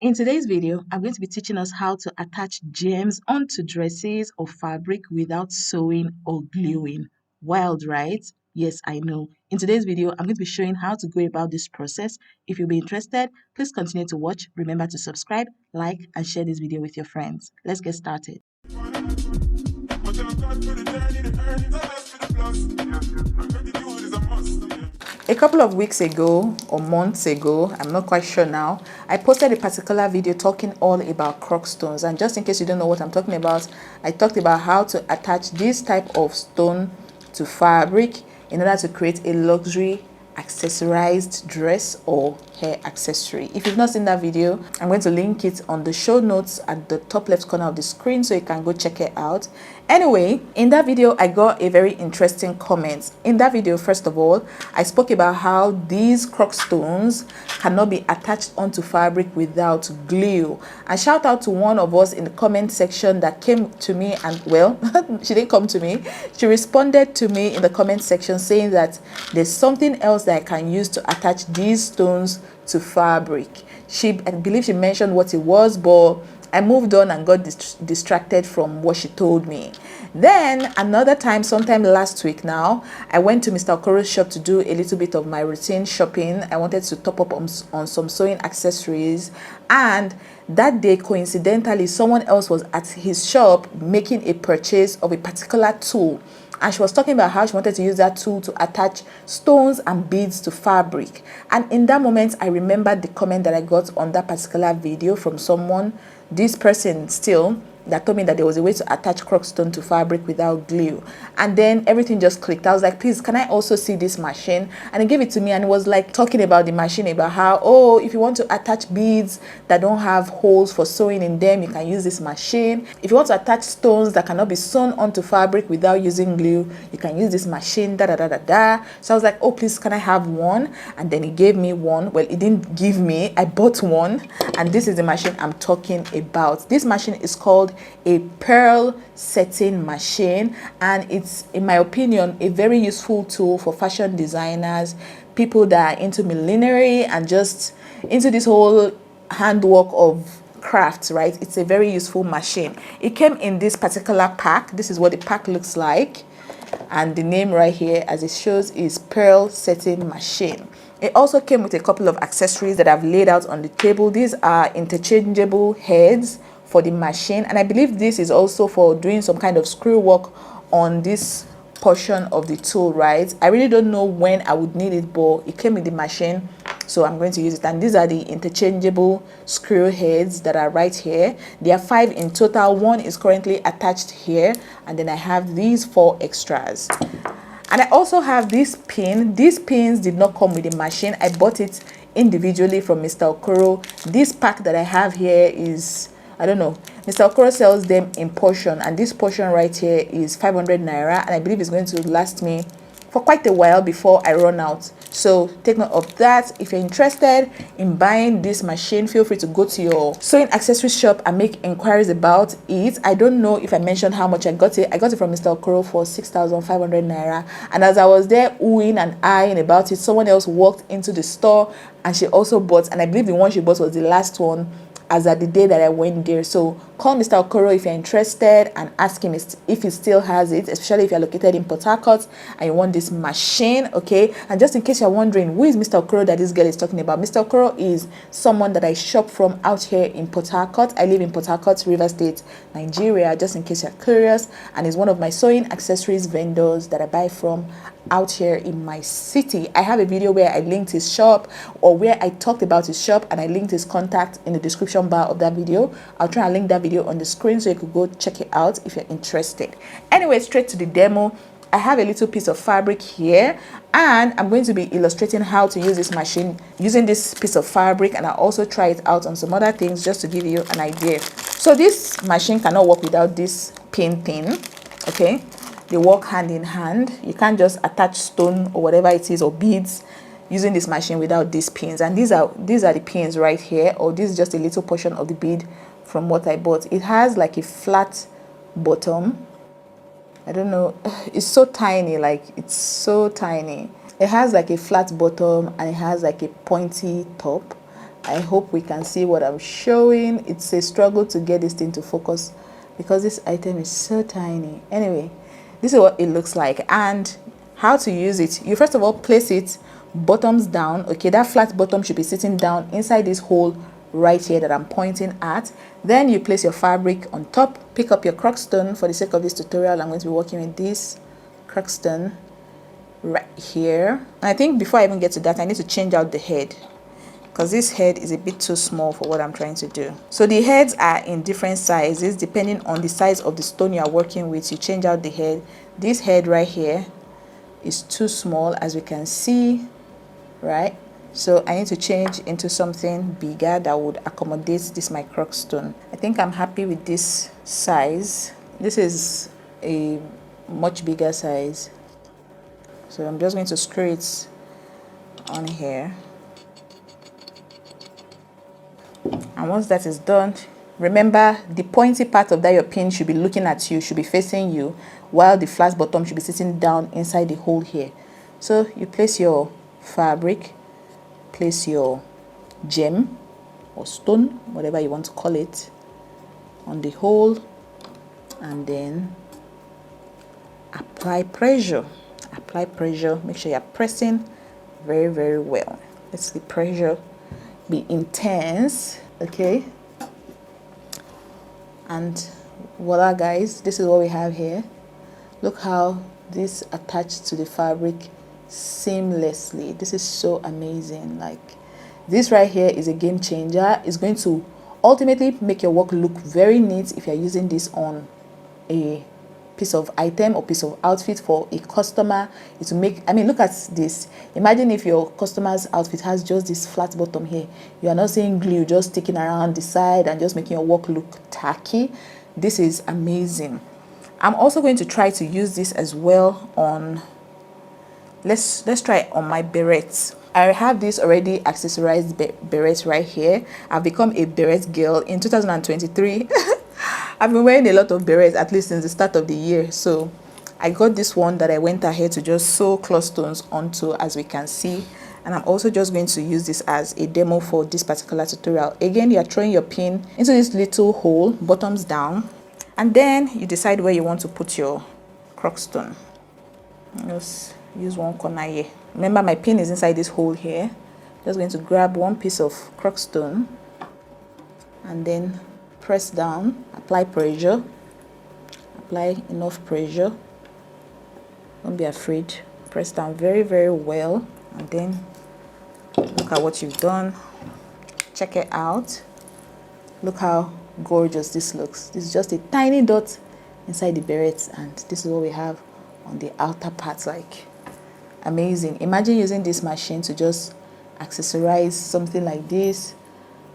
In today's video, I'm going to be teaching us how to attach gems onto dresses or fabric without sewing or gluing. Wild, right? Yes, I know. In today's video, I'm going to be showing how to go about this process. If you'll be interested, please continue to watch. Remember to subscribe, like, and share this video with your friends. Let's get started. A couple of weeks ago or months ago, I'm not quite sure now, I posted a particular video talking all about croc stones. And just in case you don't know what I'm talking about, I talked about how to attach this type of stone to fabric in order to create a luxury accessorized dress or hair accessory. If you've not seen that video, I'm going to link it on the show notes at the top left corner of the screen so you can go check it out. Anyway, in that video, I got a very interesting comment. In that video, first of all, I spoke about how these croc stones cannot be attached onto fabric without glue. And shout out to one of us in the comment section that came to me and, well, she didn't come to me. She responded to me in the comment section saying that there's something else that I can use to attach these stones to fabric. I believe she mentioned what it was, but I moved on and got distracted from what she told me. Then another time, sometime last week now, I went to Mr. Okoro's shop to do a little bit of my routine shopping. I wanted to top up on some sewing accessories, and that day, coincidentally, someone else was at his shop making a purchase of a particular tool. And she was talking about how she wanted to use that tool to attach stones and beads to fabric. And in that moment, I remembered the comment that I got on that particular video from someone, this person still, that told me that there was a way to attach croc stone to fabric without glue. And then everything just clicked. I was like, please, can I also see this machine? And he gave it to me and it was like talking about the machine, about how, oh, if you want to attach beads that don't have holes for sewing in them, you can use this machine. If you want to attach stones that cannot be sewn onto fabric without using glue, you can use this machine, da da da da da. So I was like, oh, please, can I have one? And then he gave me one. Well, he didn't give me, I bought one. And this is the machine I'm talking about. This machine is called a pearl setting machine, and it's, in my opinion, a very useful tool for fashion designers, people that are into millinery and just into this whole handwork of crafts, right? It's a very useful machine. It came in this particular pack. This is what the pack looks like, and the name right here, as it shows, is pearl setting machine. It also came with a couple of accessories that I've laid out on the table. These are interchangeable heads for the machine, and I believe this is also for doing some kind of screw work on this portion of the tool, right? I really don't know when I would need it, but it came with the machine, so I'm going to use it. And these are the interchangeable screw heads that are right here. There are 5 in total. One is currently attached here, and then I have these 4 extras. And I also have this pin. These pins did not come with the machine. I bought it individually from Mr. Okoro. This pack that I have here is, I don't know, Mr. Okoro sells them in portion, and this portion right here is 500 naira, and I believe it's going to last me for quite a while before I run out. So take note of that. If you're interested in buying this machine, feel free to go to your sewing accessory shop and make inquiries about it. I don't know if I mentioned how much I got it. I got it from Mr. Okoro for 6,500 naira. And as I was there oohing and eyeing about it, someone else walked into the store and she also bought, and I believe the one she bought was the last one as at the day that I went there. So call Mr. Okoro if you're interested and ask him if he still has it, especially if you're located in Port Harcourt and you want this machine, okay? And just in case you're wondering, who is Mr. Okoro that this girl is talking about? Mr. Okoro is someone that I shop from out here in Port Harcourt. I live in Port Harcourt, River State, Nigeria, just in case you're curious, and is one of my sewing accessories vendors that I buy from out here in my city. I have a video where I linked his shop, or where I talked about his shop, and I linked his contact in the description bar of that video. I'll try and link that video on the screen so you could go check it out if you're interested. Anyway, straight to the demo. I have a little piece of fabric here, and I'm going to be illustrating how to use this machine using this piece of fabric, and I'll also try it out on some other things just to give you an idea. So this machine cannot work without this pin thing, okay? They work hand in hand. You can't just attach stone or whatever it is, or beads, using this machine without these pins. And these are the pins right here, or this is just a little portion of the bead from what I bought. It has like a flat bottom. I don't know, it's so tiny, like it's so tiny. It has like a flat bottom and it has like a pointy top, I hope we can see what I'm showing. It's a struggle to get this thing to focus because this item is so tiny. Anyway, this is what it looks like. And how to use it: you first of all place it bottoms down. Okay, that flat bottom should be sitting down inside this hole right here that I'm pointing at. Then you place your fabric on top, pick up your crockstone. For the sake of this tutorial, I'm going to be working with this crockstone right here. And I think before I even get to that, I need to change out the head because this head is a bit too small for what I'm trying to do. So the heads are in different sizes depending on the size of the stone you are working with. You change out the head. This head right here is too small, as we can see, right? So I need to change into something bigger that would accommodate this my crockstone. I think I'm happy with this size. This is a much bigger size. So I'm just going to screw it on here. And once that is done, remember the pointy part of that your pin should be looking at you, should be facing you, while the flat bottom should be sitting down inside the hole here. So you place your fabric, place your gem or stone, whatever you want to call it, on the hole, and then apply pressure. Apply pressure. Make sure you're pressing very, very well. Let's the pressure be intense. Okay, and voila guys, this is what we have here. Look how this attached to the fabric seamlessly. This is so amazing. Like, this right here is a game changer. It's going to ultimately make your work look very neat if you're using this on a piece of item or piece of outfit for a customer. It will make, I mean, look at this. Imagine if your customer's outfit has just this flat bottom here. You are not seeing glue just sticking around the side and just making your work look tacky. This is amazing. I'm also going to try to use this as well on, let's try it on my berets. I have this already accessorized beret right here. I've become a beret girl in 2023. I've been wearing a lot of berets, at least since the start of the year. So I got this one that I went ahead to just sew cloth stones onto, as we can see. And I'm also just going to use this as a demo for this particular tutorial. Again, you are throwing your pin into this little hole, bottoms down. And then you decide where you want to put your crockstone. Just use one corner here. Remember, my pin is inside this hole here. Just going to grab one piece of crockstone and then press down, apply pressure, apply enough pressure. Don't be afraid. Press down very, very well, and then look at what you've done. Check it out. Look how gorgeous this looks. This is just a tiny dot inside the berets, and this is what we have on the outer part. Like, amazing. Imagine using this machine to just accessorize something like this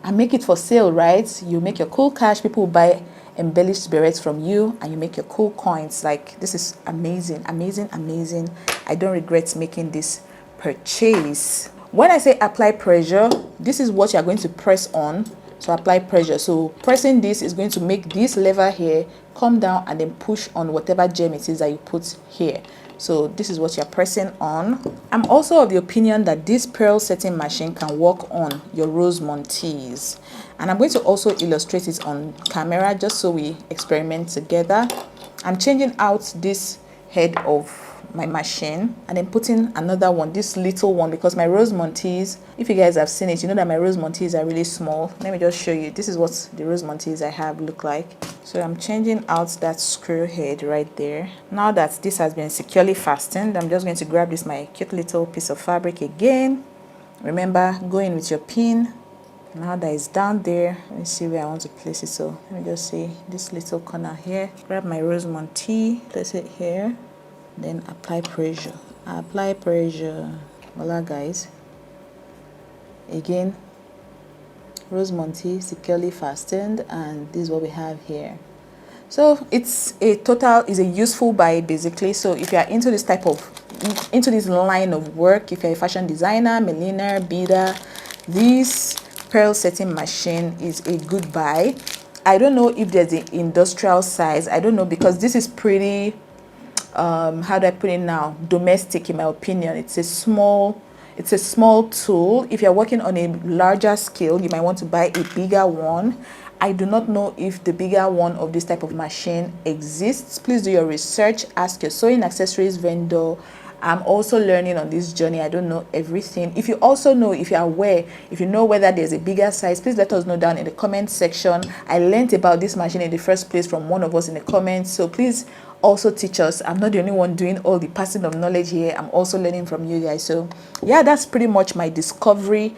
and make it for sale, right? You make your cool cash, people will buy embellished berets from you, and you make your cool coins. Like, this is amazing, amazing, amazing. I don't regret making this purchase. When I say apply pressure, this is what you're going to press on. So apply pressure. So pressing this is going to make this lever here come down and then push on whatever gem it is that you put here. So this is what you're pressing on. I'm also of the opinion that this pearl setting machine can work on your rose montees, and I'm going to also illustrate it on camera just so we experiment together. I'm changing out this head of my machine and then putting another one, this little one, because my rose montees, if you guys have seen it, you know that my rose montees are really small. Let me just show you. This is what the rose montees I have look like. So I'm changing out that screw head right there. Now that this has been securely fastened, I'm just going to grab this my cute little piece of fabric again. Remember, go in with your pin. Now that it's down there, let me see where I want to place it. So let me just say this little corner here. Grab my rose montee, place it here. Then apply pressure. Apply pressure. Voila guys. Again, rose montee securely fastened, and this is what we have here. So it's a useful buy basically. So if you are into this line of work, if you're a fashion designer, milliner, beader, this pearl setting machine is a good buy. I don't know if there's an industrial size. I don't know, because this is pretty how do I put it now, domestic in my opinion. It's a small it's a small tool. If you're working on a larger scale, you might want to buy a bigger one. I do not know if the bigger one of this type of machine exists. Please do your research, ask your sewing accessories vendor. I'm also learning on this journey. I don't know everything. If you also know, if you're aware, if you know whether there's a bigger size, please let us know down in the comment section. I learned about this machine in the first place from one of us in the comments, so please also teach us. I'm not the only one doing all the passing of knowledge here. I'm also learning from you guys. So yeah, that's pretty much my discovery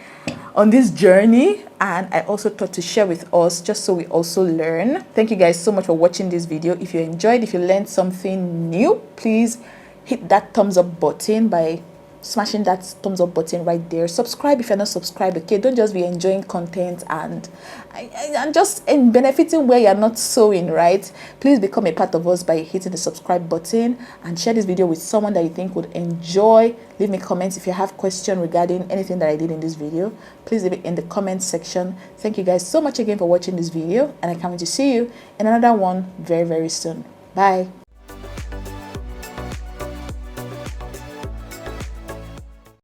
on this journey, and I also thought to share with us just so we also learn. Thank you guys so much for watching this video. If you enjoyed, if you learned something new, please hit that thumbs up button by smashing that thumbs up button right there. Subscribe if you're not subscribed. Okay, don't just be enjoying content and just benefiting where you're not sewing, right? Please become a part of us by hitting the subscribe button and share this video with someone that you think would enjoy. Leave me comments if you have questions regarding anything that I did in this video. Please leave it in the comment section. Thank you guys so much again for watching this video, and I can't wait to see you in another one very, very soon. Bye.